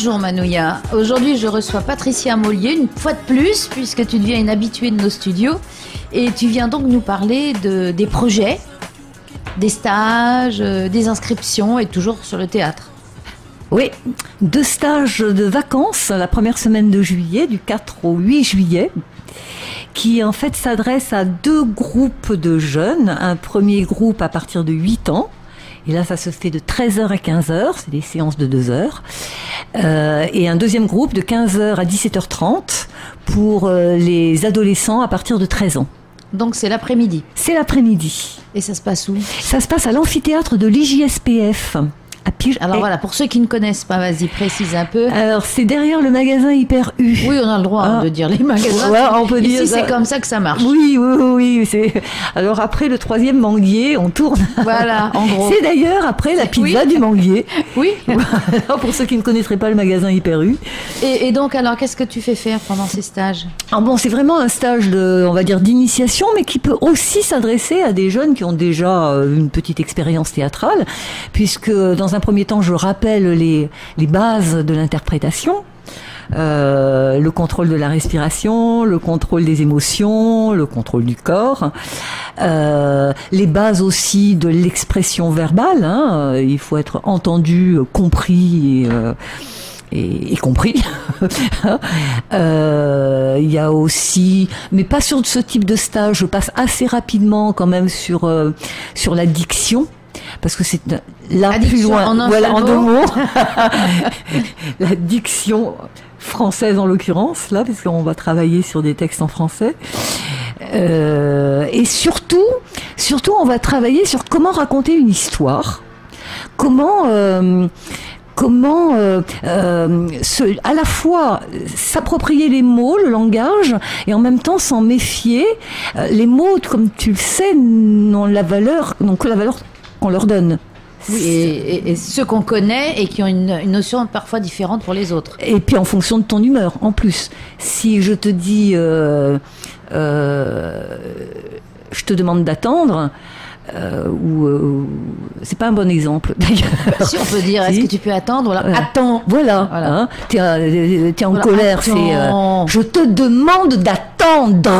Bonjour Manouya, aujourd'hui je reçois Patricia Mollier une fois de plus puisque tu deviens une habituée de nos studios et tu viens donc nous parler des projets, des stages, des inscriptions et toujours sur le théâtre. Oui, 2 stages de vacances la première semaine de juillet, du 4 au 8 juillet, qui en fait s'adressent à 2 groupes de jeunes. Un premier groupe à partir de 8 ans, et là ça se fait de 13h à 15h, c'est des séances de 2 heures, et un deuxième groupe de 15h à 17h30 pour les adolescents à partir de 13 ans. Donc c'est l'après-midi. C'est l'après-midi. Et ça se passe où? Ça se passe à l'amphithéâtre de l'IJSPF. Alors voilà, pour ceux qui ne connaissent pas, vas-y, précise un peu. Alors, c'est derrière le magasin Hyper U. Oui, on a le droit de dire les magasins. Ouais, on peut dire. Ici, c'est comme ça que ça marche. Oui. Alors, après le 3e Manguier, on tourne. Voilà, en gros. C'est d'ailleurs après la pizza du Manguier. Oui. Alors, pour ceux qui ne connaîtraient pas le magasin Hyper U. Et donc, alors, qu'est-ce que tu fais faire pendant ces stages? Alors bon, c'est vraiment un stage on va dire, d'initiation, mais qui peut aussi s'adresser à des jeunes qui ont déjà une petite expérience théâtrale, puisque dans un premier temps, je rappelle les bases de l'interprétation. Le contrôle de la respiration, le contrôle des émotions, le contrôle du corps, les bases aussi de l'expression verbale, hein. Il faut être entendu, compris et compris. Il y a aussi, mais pas sur ce type de stage, je passe assez rapidement quand même sur la diction, parce que c'est là plus loin, en 2 mots. La diction française en l'occurrence, là, parce qu'on va travailler sur des textes en français. Et surtout, on va travailler sur comment raconter une histoire, comment à la fois s'approprier les mots, le langage, et en même temps s'en méfier. Les mots, comme tu le sais, n'ont que la valeur qu'on leur donne. Oui, et ceux qu'on connaît et qui ont une notion parfois différente pour les autres. Et puis en fonction de ton humeur, en plus. Si je te dis, je te demande d'attendre, c'est pas un bon exemple d'ailleurs. Si on peut dire, est-ce que tu peux attendre? Voilà. Attends. Voilà. Hein, t'es en colère, attends. C'est je te demande d'attendre.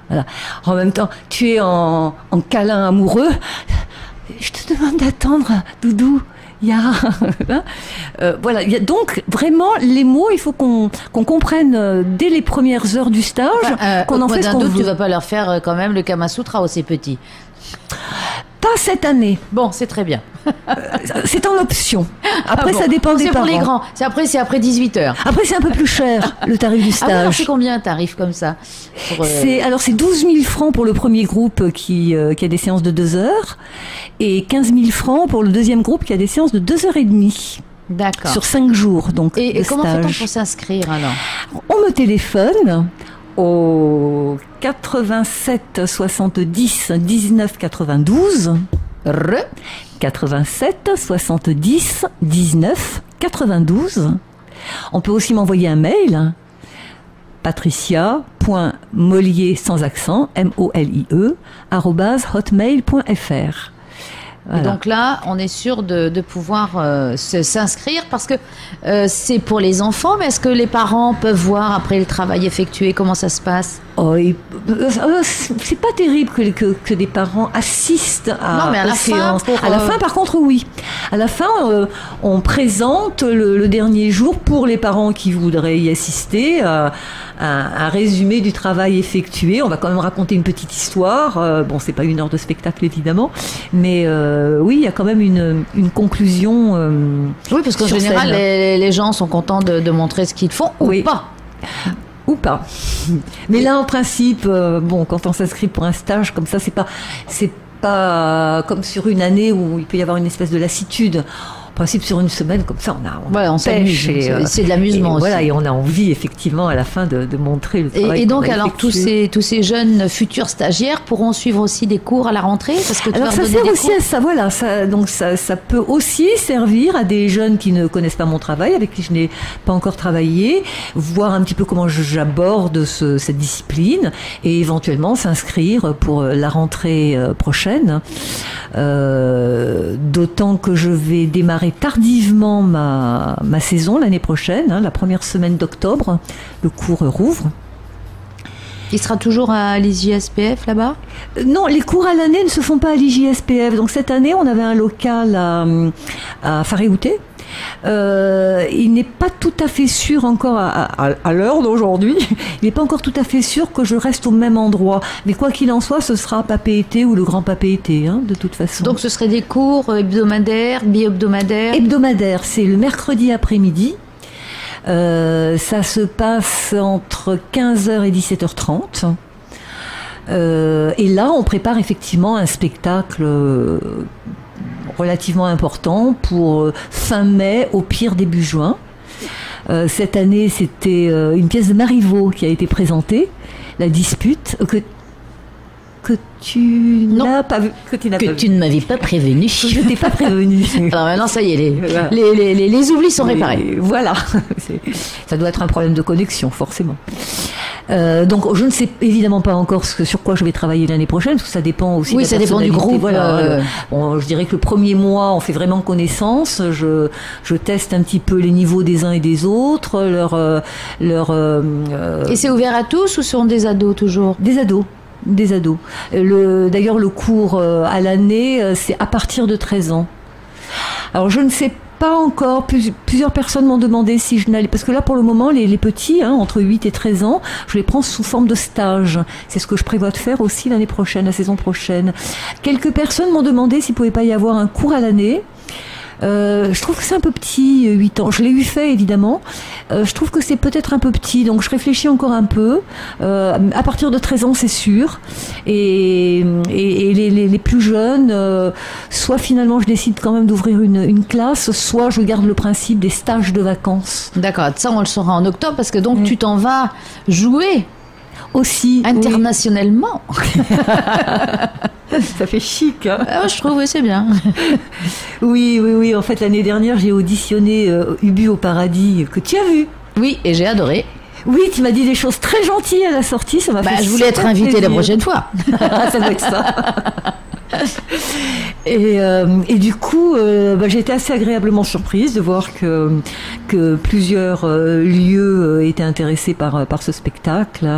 Voilà. En même temps, tu es en câlin amoureux. Je te demande d'attendre, doudou. Voilà. Donc vraiment les mots, il faut qu'on comprenne dès les premières heures du stage qu'on en fait ce qu'on veut. Tu vas pas leur faire quand même le Kama Sutra aux petits. Pas cette année. Bon, c'est très bien. C'est en option. Après, ça dépend des parents. C'est pour les grands. C'est après 18h. Après, c'est un peu plus cher, le tarif du stage. Alors, c'est combien un tarif comme ça c'est 12 000 francs pour le premier groupe qui a des séances de 2 heures et 15 000 francs pour le deuxième groupe qui a des séances de 2h30. D'accord. Sur 5 jours, donc, et comment fait-on pour s'inscrire, alors? On me téléphone au 87 70 19 92. 87 70 19 92. On peut aussi m'envoyer un mail, patricia.mollier sans accent, MOLIE, @hotmail.fr. Voilà. Et donc là, on est sûr de pouvoir s'inscrire parce que c'est pour les enfants, mais est-ce que les parents peuvent voir après le travail effectué comment ça se passe? C'est pas terrible que des parents assistent à la séances. Fin, à la fin, par contre, oui. À la fin, on présente le dernier jour pour les parents qui voudraient y assister un résumé du travail effectué. On va quand même raconter une petite histoire. Bon, c'est pas 1 heure de spectacle évidemment, mais oui, il y a quand même une conclusion. Oui, parce qu'en général, les gens sont contents de montrer ce qu'ils font ou pas. Ou pas. Mais là, en principe, quand on s'inscrit pour un stage comme ça, c'est pas comme sur une année où il peut y avoir une espèce de lassitude. En principe, sur une semaine, comme ça, on s'amuse. C'est de l'amusement aussi. Voilà, et on a envie, effectivement, à la fin, de montrer le travail. Et donc, alors, tous ces jeunes futurs stagiaires pourront suivre aussi des cours à la rentrée, parce que alors, ça sert aussi à ça, voilà. Donc, ça peut aussi servir à des jeunes qui ne connaissent pas mon travail, avec qui je n'ai pas encore travaillé, voir un petit peu comment j'aborde cette discipline, et éventuellement s'inscrire pour la rentrée prochaine. D'autant que je vais démarrer tardivement ma saison l'année prochaine, la première semaine d'octobre. Le cours rouvre. Il sera toujours à l'IJSPF là-bas ? Non, les cours à l'année ne se font pas à l'IJSPF. Donc cette année, on avait un local à Faréouté. Il n'est pas tout à fait sûr encore à l'heure d'aujourd'hui, il n'est pas encore tout à fait sûr que je reste au même endroit. Mais quoi qu'il en soit, ce sera Papé-été ou le Grand Papé-été, de toute façon. Donc ce serait des cours hebdomadaires, bi-hebdomadaires ? Hebdomadaires, c'est le mercredi après-midi. Ça se passe entre 15h et 17h30. Et là, on prépare effectivement un spectacle relativement important pour fin mai, au pire début juin. Cette année, c'était une pièce de Marivaux qui a été présentée, La Dispute, que tu n'as pas vu. Que tu ne m'avais pas prévenu. Je ne t'ai pas prévenu. Alors maintenant, ça y est, les oublis sont réparés. Voilà. Ça doit être un problème de connexion, forcément. Donc, je ne sais évidemment pas encore sur quoi je vais travailler l'année prochaine, parce que ça dépend aussi de la personnalité. Dépend du groupe. Voilà. Bon, je dirais que le premier mois, on fait vraiment connaissance. Je teste un petit peu les niveaux des uns et des autres. Et c'est ouvert à tous ou sont des ados toujours ? Des ados. D'ailleurs, le cours à l'année, c'est à partir de 13 ans. Alors, je ne sais pas encore. Plusieurs personnes m'ont demandé si je n'allais... Parce que là, pour le moment, les petits, entre 8 et 13 ans, je les prends sous forme de stage. C'est ce que je prévois de faire aussi l'année prochaine, la saison prochaine. Quelques personnes m'ont demandé s'il ne pouvait pas y avoir un cours à l'année. Je trouve que c'est un peu petit, 8 ans. Je l'ai eu fait, évidemment. Je trouve que c'est peut-être un peu petit, donc je réfléchis encore un peu. À partir de 13 ans, c'est sûr. Et les plus jeunes, soit finalement je décide quand même d'ouvrir une classe, soit je garde le principe des stages de vacances. D'accord, ça on le saura en octobre, parce que donc tu t'en vas jouer aussi internationalement. Oui. Ça fait chic, je trouve, oui, c'est bien. Oui. En fait, l'année dernière, j'ai auditionné Ubu au Paradis, que tu as vu. Oui, et j'ai adoré. Oui, tu m'as dit des choses très gentilles à la sortie, ça m'a fait je voulais être invitée la prochaine fois. Ça doit être ça. Et du coup, j'ai été assez agréablement surprise de voir que plusieurs lieux étaient intéressés par ce spectacle.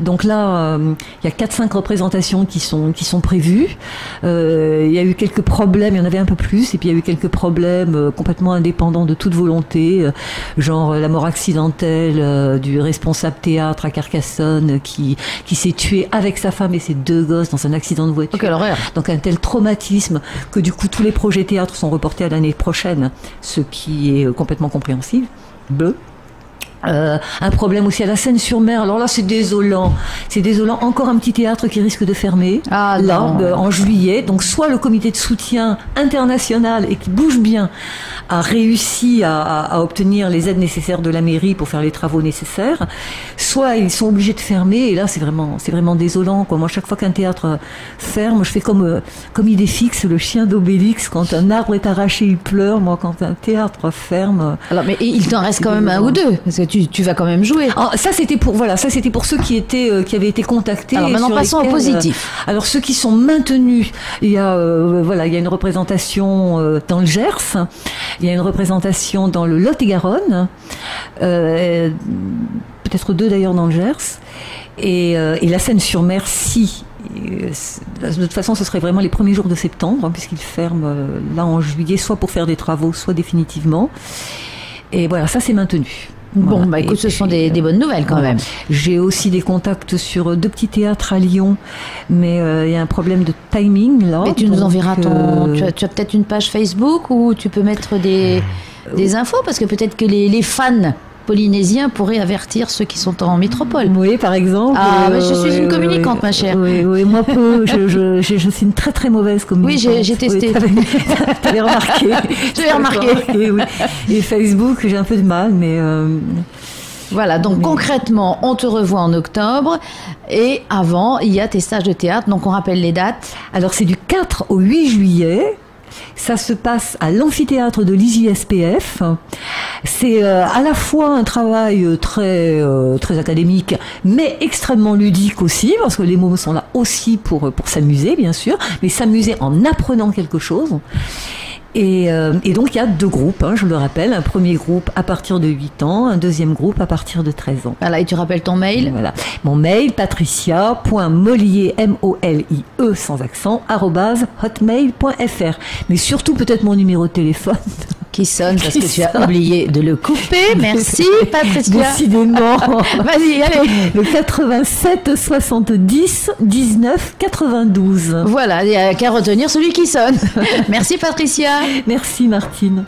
Donc là, il y a 4-5 représentations qui sont prévues. Il y a eu quelques problèmes, il y en avait un peu plus, et puis il y a eu quelques problèmes complètement indépendants de toute volonté, genre la mort accidentelle du responsable théâtre à Carcassonne qui s'est tué avec sa femme et ses 2 gosses dans un accident de voiture. Quelle horreur. Donc un tel traumatisme que du coup tous les projets théâtre sont reportés à l'année prochaine, ce qui est complètement compréhensible. Un problème aussi à la Seine-sur-Mer. Alors là, c'est désolant. Encore un petit théâtre qui risque de fermer. En juillet. Donc, soit le comité de soutien international et qui bouge bien a réussi à obtenir les aides nécessaires de la mairie pour faire les travaux nécessaires, soit ils sont obligés de fermer. Et là, c'est vraiment désolant, quoi. Moi, chaque fois qu'un théâtre ferme, je fais comme Idéfix, le chien d'Obélix. Quand un arbre est arraché, il pleure. Moi, quand un théâtre ferme. Alors, mais il t'en reste quand même un ou deux, parce que tu vas quand même jouer. Alors, ça c'était pour ceux qui avaient été contactés. Alors maintenant passons au positif. Alors ceux qui sont maintenus, il y a une représentation dans le Gers, il y a une représentation dans le Lot-et-Garonne, peut-être 2 d'ailleurs dans le Gers, et la Seine-sur-Mer, si. De toute façon, ce serait vraiment les premiers jours de septembre, puisqu'ils ferment là en juillet, soit pour faire des travaux, soit définitivement. Et voilà, ça c'est maintenu. Bon, écoute, ce sont des bonnes nouvelles quand même. J'ai aussi des contacts sur 2 petits théâtres à Lyon, mais il y a un problème de timing là. Mais tu nous enverras tu as peut-être une page Facebook où tu peux mettre des infos, parce que peut-être que les fans polynésiens pourraient avertir ceux qui sont en métropole. Oui, par exemple. Mais je suis une communicante, ma chère. Oui, moi peu. Je suis une très très mauvaise communicante. Oui, j'ai testé. T'avais remarqué. J'avais remarqué. Oui. Et Facebook, j'ai un peu de mal, mais... Voilà, donc concrètement, on te revoit en octobre, et avant, il y a tes stages de théâtre, donc on rappelle les dates. Alors c'est du 4 au 8 juillet. Ça se passe à l'amphithéâtre de l'IJSPF. C'est à la fois un travail très académique, mais extrêmement ludique aussi, parce que les mômes sont là aussi pour s'amuser, bien sûr, mais s'amuser en apprenant quelque chose. Et donc il y a 2 groupes, je le rappelle, un premier groupe à partir de 8 ans, un deuxième groupe à partir de 13 ans. Voilà, et tu rappelles ton mail? Voilà. Mon mail, patricia.mollier, MOLIE sans accent, @hotmail.fr. Mais surtout peut-être mon numéro de téléphone. Qui sonne parce que tu as oublié de le couper. Merci Patricia. Décidément. Vas-y, allez. Le 87 70 19 92. Voilà, il n'y a qu'à retenir celui qui sonne. Merci Patricia. Merci Martine.